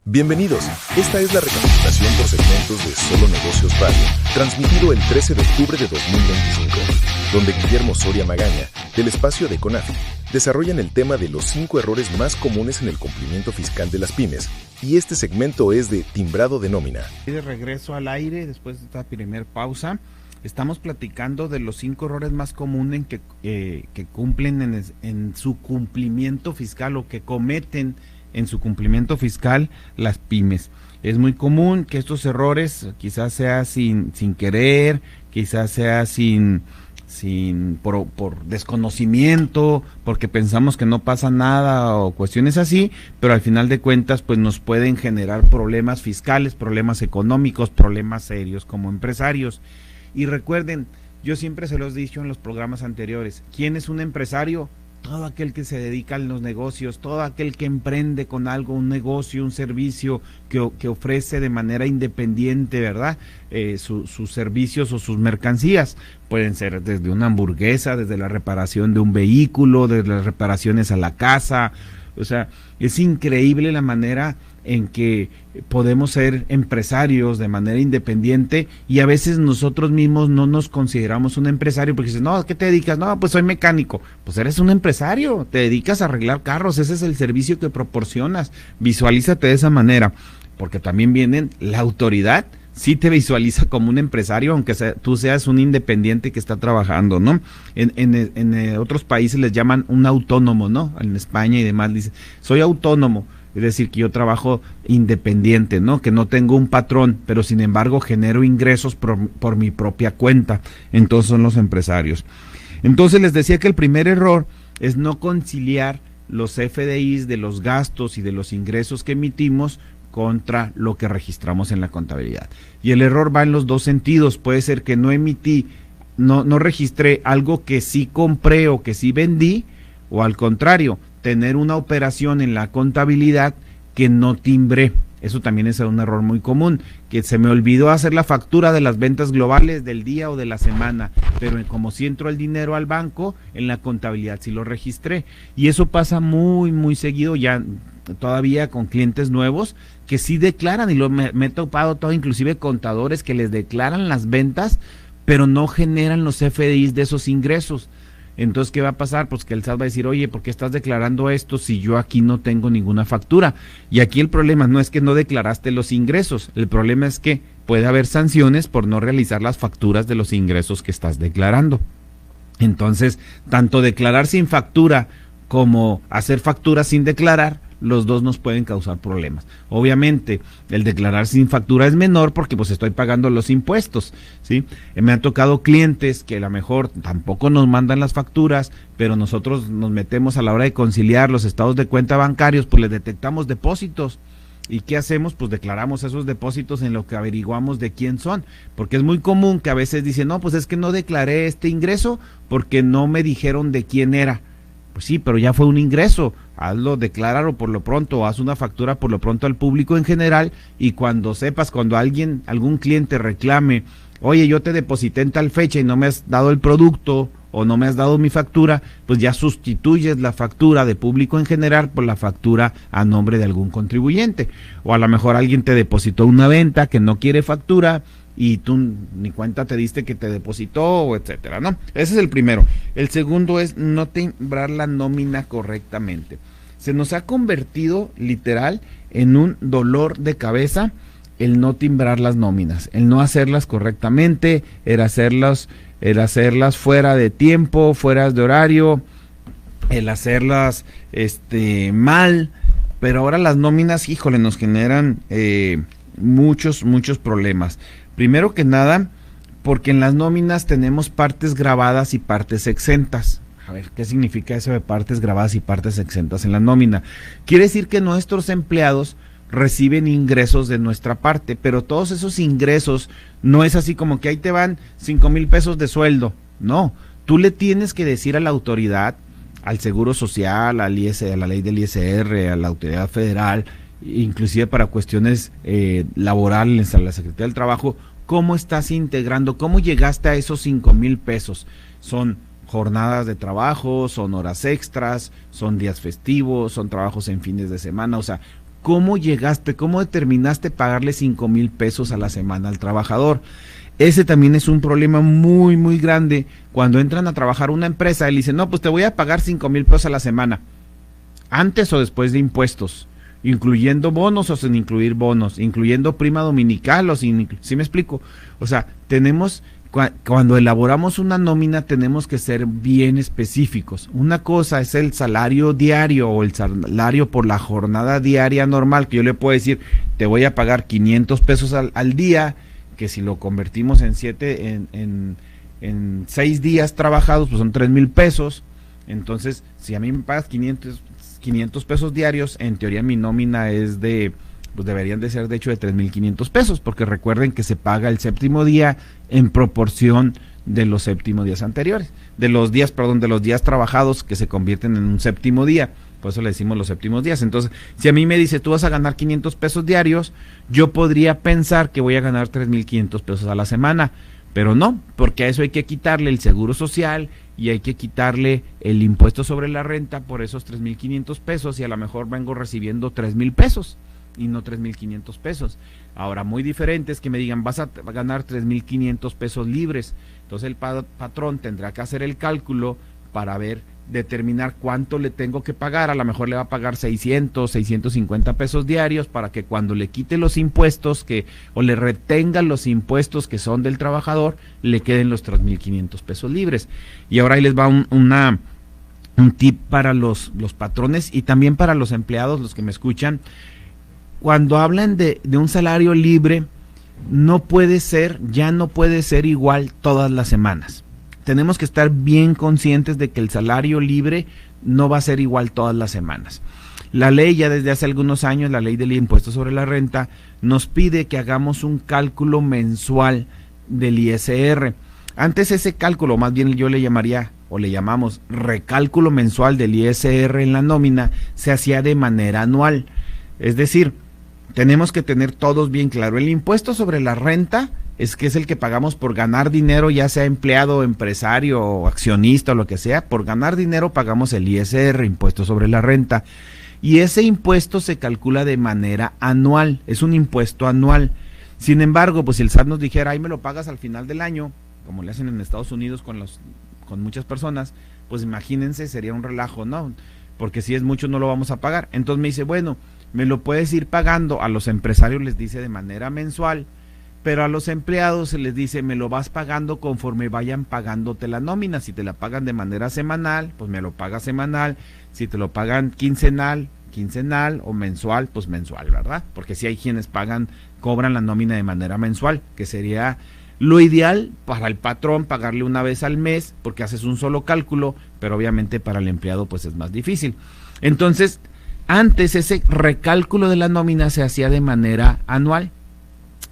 Bienvenidos, esta es la recapitulación por segmentos de Solo Negocios Radio, transmitido el 13 de octubre de 2025, donde Guillermo Soria Magaña, del espacio de CONAFI, desarrollan el tema de los 5 errores más comunes en el cumplimiento fiscal de las pymes, y este segmento es de timbrado de nómina. De regreso al aire, después de esta primera pausa, estamos platicando de los 5 errores más comunes que cumplen en su cumplimiento fiscal o que cometen en su cumplimiento fiscal las pymes. Es muy común que estos errores quizás sea sin querer, quizás sea por desconocimiento, porque pensamos que no pasa nada o cuestiones así, pero al final de cuentas pues nos pueden generar problemas fiscales, problemas económicos, problemas serios como empresarios. Y recuerden, yo siempre se los he dicho en los programas anteriores, ¿quién es un empresario? Todo aquel que se dedica a los negocios, todo aquel que emprende con algo, un negocio, un servicio que ofrece de manera independiente, ¿verdad? Sus servicios o sus mercancías. Pueden ser desde una hamburguesa, desde la reparación de un vehículo, desde las reparaciones a la casa. O sea, es increíble la manera en que podemos ser empresarios de manera independiente y a veces nosotros mismos no nos consideramos un empresario porque dices, no, ¿a qué te dedicas? No, pues soy mecánico. Pues eres un empresario, te dedicas a arreglar carros, ese es el servicio que proporcionas. Visualízate de esa manera, porque también viene la autoridad, sí te visualiza como un empresario, aunque tú seas un independiente que está trabajando, ¿no? En otros países les llaman un autónomo, ¿no? En España y demás dicen, soy autónomo. Es decir, que yo trabajo independiente, ¿no? Que no tengo un patrón, pero sin embargo genero ingresos por mi propia cuenta. Entonces son los empresarios. Entonces les decía que el primer error es no conciliar los FDIs de los gastos y de los ingresos que emitimos contra lo que registramos en la contabilidad. Y el error va en los dos sentidos. Puede ser que no registré algo que sí compré o que sí vendí, o al contrario, tener una operación en la contabilidad que no timbré. Eso también es un error muy común, que se me olvidó hacer la factura de las ventas globales del día o de la semana, pero como si entró el dinero al banco, en la contabilidad sí lo registré. Y eso pasa muy, muy seguido ya todavía con clientes nuevos que sí declaran, y me he topado todo, inclusive contadores que les declaran las ventas, pero no generan los FDIs de esos ingresos. Entonces, ¿qué va a pasar? Pues que el SAT va a decir, oye, ¿por qué estás declarando esto si yo aquí no tengo ninguna factura? Y aquí el problema no es que no declaraste los ingresos, el problema es que puede haber sanciones por no realizar las facturas de los ingresos que estás declarando. Entonces, tanto declarar sin factura como hacer facturas sin declarar, los dos nos pueden causar problemas. Obviamente, el declarar sin factura es menor porque pues estoy pagando los impuestos, ¿sí? Me han tocado clientes que a lo mejor tampoco nos mandan las facturas, pero nosotros nos metemos a la hora de conciliar los estados de cuenta bancarios, pues les detectamos depósitos. ¿Y qué hacemos? Pues declaramos esos depósitos en lo que averiguamos de quién son, porque es muy común que a veces dicen, no, pues es que no declaré este ingreso porque no me dijeron de quién era. Pues sí, pero ya fue un ingreso, hazlo, decláralo por lo pronto, haz una factura por lo pronto al público en general, y cuando sepas, cuando algún cliente reclame, oye, yo te deposité en tal fecha y no me has dado el producto o no me has dado mi factura, pues ya sustituyes la factura de público en general por la factura a nombre de algún contribuyente. O a lo mejor alguien te depositó una venta que no quiere factura y tú ni cuenta te diste que te depositó, o etcétera, ¿no? Ese es el primero. El segundo es no timbrar la nómina correctamente. Se nos ha convertido literal en un dolor de cabeza el no timbrar las nóminas, el no hacerlas correctamente, el hacerlas fuera de tiempo, fuera de horario, el hacerlas mal, pero ahora las nóminas, híjole, nos generan muchos problemas. Primero que nada, porque en las nóminas tenemos partes grabadas y partes exentas. A ver, ¿qué significa eso de partes grabadas y partes exentas en la nómina? Quiere decir que nuestros empleados reciben ingresos de nuestra parte, pero todos esos ingresos no es así como que ahí te van 5,000 pesos de sueldo. No, tú le tienes que decir a la autoridad, al Seguro Social, a la ley del ISR, a la autoridad federal, inclusive para cuestiones laborales, a la Secretaría del Trabajo, cómo estás integrando, cómo llegaste a esos 5,000 pesos. Son jornadas de trabajo, son horas extras, son días festivos, son trabajos en fines de semana, o sea, ¿cómo llegaste, cómo determinaste pagarle 5,000 pesos a la semana al trabajador? Ese también es un problema muy, muy grande. Cuando entran a trabajar una empresa, él dice, no, pues te voy a pagar 5,000 pesos a la semana, antes o después de impuestos, incluyendo bonos o sin incluir bonos, incluyendo prima dominical o sin, ¿sí me explico? O sea, cuando elaboramos una nómina tenemos que ser bien específicos. Una cosa es el salario diario o el salario por la jornada diaria normal, que yo le puedo decir, te voy a pagar 500 pesos al día, que si lo convertimos en 6 días trabajados, pues son 3,000 pesos. Entonces, si a mí me pagas 500 pesos diarios, en teoría mi nómina es pues deberían de ser de hecho de 3,500 pesos, porque recuerden que se paga el séptimo día en proporción de los séptimos días anteriores, de los días trabajados que se convierten en un séptimo día, por eso le decimos los séptimos días. Entonces, si a mí me dice, tú vas a ganar 500 pesos diarios, yo podría pensar que voy a ganar 3,500 pesos a la semana, pero no, porque a eso hay que quitarle el seguro social y hay que quitarle el impuesto sobre la renta por esos 3,500 pesos, y a lo mejor vengo recibiendo 3,000 pesos y no 3,500 pesos. Ahora, muy diferente es que me digan, vas a ganar 3,500 pesos libres. Entonces el patrón tendrá que hacer el cálculo para determinar cuánto le tengo que pagar. A lo mejor le va a pagar 650 pesos diarios para que cuando le quite los impuestos o le retengan los impuestos que son del trabajador, le queden los 3,500 pesos libres. Y ahora ahí les va un tip para los patrones y también para los empleados, los que me escuchan. Cuando hablan de un salario libre, ya no puede ser igual todas las semanas. Tenemos que estar bien conscientes de que el salario libre no va a ser igual todas las semanas. La ley, ya desde hace algunos años, la ley del impuesto sobre la renta, nos pide que hagamos un cálculo mensual del ISR. Antes ese cálculo, más bien yo le llamamos recálculo mensual del ISR en la nómina, se hacía de manera anual. Es decir, tenemos que tener todos bien claro, el impuesto sobre la renta es el que pagamos por ganar dinero, ya sea empleado, empresario o accionista o lo que sea. Por ganar dinero pagamos el ISR, impuesto sobre la renta, y ese impuesto se calcula de manera anual, es un impuesto anual. Sin embargo, pues si el SAT nos dijera, ahí me lo pagas al final del año, como le hacen en Estados Unidos con muchas personas, pues imagínense, sería un relajo, ¿no? Porque si es mucho no lo vamos a pagar. Entonces me dice, bueno, me lo puedes ir pagando. A los empresarios les dice de manera mensual, pero a los empleados se les dice, me lo vas pagando conforme vayan pagándote la nómina. Si te la pagan de manera semanal, pues me lo pagas semanal. Si te lo pagan quincenal o mensual, pues mensual, ¿verdad? Porque si hay quienes cobran la nómina de manera mensual, que sería lo ideal para el patrón, pagarle una vez al mes, porque haces un solo cálculo, pero obviamente para el empleado pues es más difícil. Entonces, antes ese recálculo de la nómina se hacía de manera anual.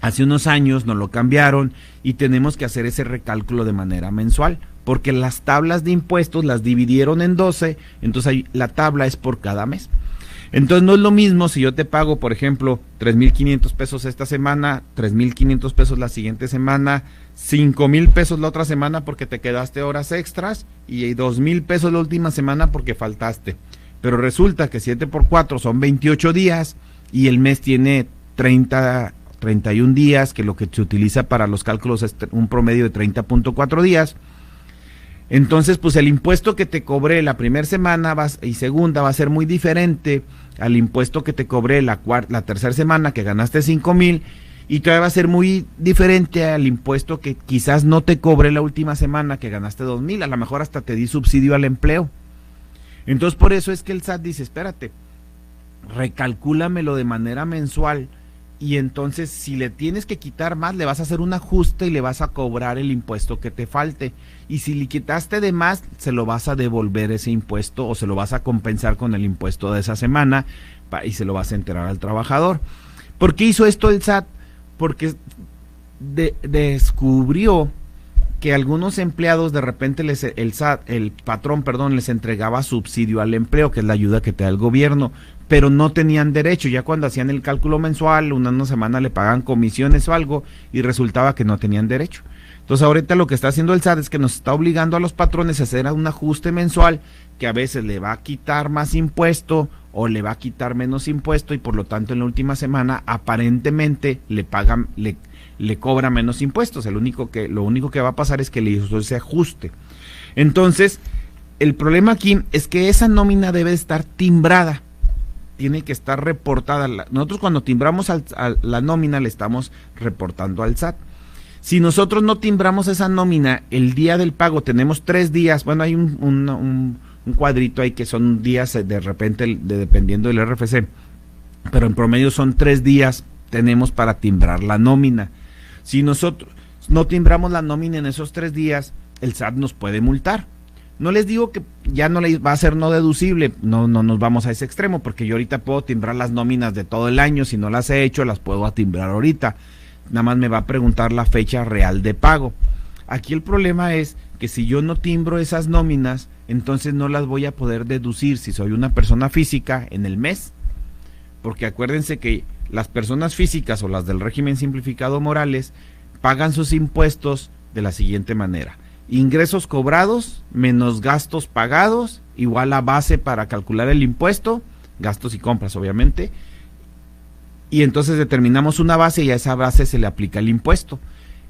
Hace unos años nos lo cambiaron y tenemos que hacer ese recálculo de manera mensual, porque las tablas de impuestos las dividieron en 12, entonces la tabla es por cada mes. Entonces no es lo mismo si yo te pago, por ejemplo, 3,500 pesos esta semana, 3,500 pesos la siguiente semana, 5,000 pesos la otra semana porque te quedaste horas extras y 2,000 pesos la última semana porque faltaste. Pero resulta que 7 por 4 son 28 días y el mes tiene 31 días, que lo que se utiliza para los cálculos es un promedio de 30.4 días. Entonces, pues el impuesto que te cobré la primera semana y segunda va a ser muy diferente al impuesto que te cobré la tercera semana, que ganaste 5,000, y todavía va a ser muy diferente al impuesto que quizás no te cobré la última semana, que ganaste 2,000, a lo mejor hasta te di subsidio al empleo. Entonces, por eso es que el SAT dice, espérate, recalcúlamelo de manera mensual, y entonces si le tienes que quitar más, le vas a hacer un ajuste y le vas a cobrar el impuesto que te falte. Y si le quitaste de más, se lo vas a devolver ese impuesto o se lo vas a compensar con el impuesto de esa semana y se lo vas a enterar al trabajador. ¿Por qué hizo esto el SAT? Porque descubrió que algunos empleados de repente el patrón les entregaba subsidio al empleo, que es la ayuda que te da el gobierno, pero no tenían derecho. Ya cuando hacían el cálculo mensual, una semana le pagaban comisiones o algo y resultaba que no tenían derecho. Entonces ahorita lo que está haciendo el SAT es que nos está obligando a los patrones a hacer un ajuste mensual que a veces le va a quitar más impuesto o le va a quitar menos impuesto y por lo tanto en la última semana aparentemente le cobra menos impuestos. Lo único que va a pasar es que le hizo ese ajuste. Entonces, el problema aquí es que esa nómina debe estar timbrada, tiene que estar reportada. Nosotros cuando timbramos a la nómina le estamos reportando al SAT. Si nosotros no timbramos esa nómina el día del pago, tenemos 3 días, bueno, hay un cuadrito ahí que son días de repente dependiendo del RFC, pero en promedio son 3 días tenemos para timbrar la nómina. Si nosotros no timbramos la nómina en esos 3 días, el SAT nos puede multar. No les digo que ya no le va a ser no deducible, no nos vamos a ese extremo, porque yo ahorita puedo timbrar las nóminas de todo el año, si no las he hecho, las puedo timbrar ahorita. Nada más me va a preguntar la fecha real de pago. Aquí el problema es que si yo no timbro esas nóminas, entonces no las voy a poder deducir si soy una persona física en el mes, porque acuérdense que las personas físicas o las del régimen simplificado Morales pagan sus impuestos de la siguiente manera: ingresos cobrados menos gastos pagados igual a base para calcular el impuesto, gastos y compras obviamente, y entonces determinamos una base y a esa base se le aplica el impuesto.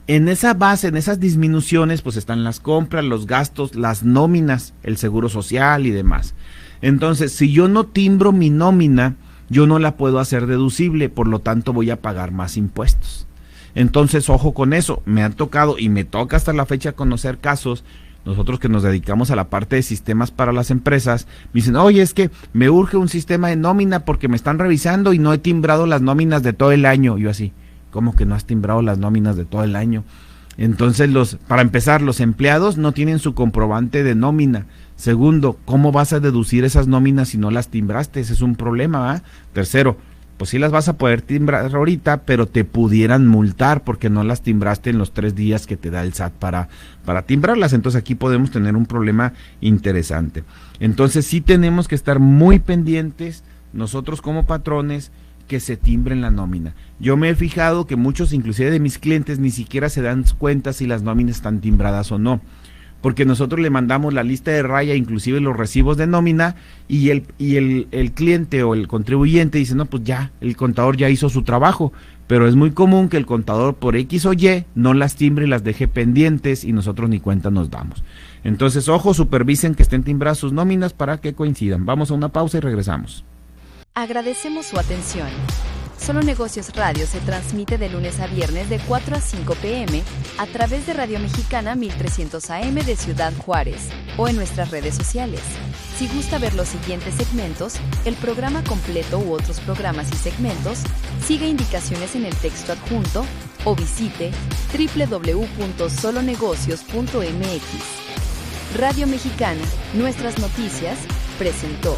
En esa base, en esas disminuciones, pues están las compras, los gastos, las nóminas, el seguro social y demás. Entonces, si yo no timbro mi nómina, yo no la puedo hacer deducible, por lo tanto voy a pagar más impuestos. Entonces, ojo con eso, me han tocado y me toca hasta la fecha conocer casos, nosotros que nos dedicamos a la parte de sistemas para las empresas, me dicen, oye, es que me urge un sistema de nómina porque me están revisando y no he timbrado las nóminas de todo el año. Yo así, ¿cómo que no has timbrado las nóminas de todo el año? Entonces, para empezar, los empleados no tienen su comprobante de nómina. Segundo, ¿cómo vas a deducir esas nóminas si no las timbraste? Ese es un problema, ¿verdad? Tercero, pues sí las vas a poder timbrar ahorita, pero te pudieran multar porque no las timbraste en los 3 días que te da el SAT para timbrarlas. Entonces aquí podemos tener un problema interesante. Entonces sí tenemos que estar muy pendientes nosotros como patrones que se timbren la nómina. Yo me he fijado que muchos, inclusive de mis clientes, ni siquiera se dan cuenta si las nóminas están timbradas o no, porque nosotros le mandamos la lista de raya, inclusive los recibos de nómina, y el cliente o el contribuyente dice, no, pues ya, el contador ya hizo su trabajo, pero es muy común que el contador por X o Y no las timbre y las deje pendientes y nosotros ni cuenta nos damos. Entonces, ojo, supervisen que estén timbradas sus nóminas para que coincidan. Vamos a una pausa y regresamos. Agradecemos su atención. Solo Negocios Radio se transmite de lunes a viernes de 4 a 5 p.m. a través de Radio Mexicana 1300 AM de Ciudad Juárez o en nuestras redes sociales. Si gusta ver los siguientes segmentos, el programa completo u otros programas y segmentos, siga indicaciones en el texto adjunto o visite www.solonegocios.mx. Radio Mexicana, nuestras noticias, presentó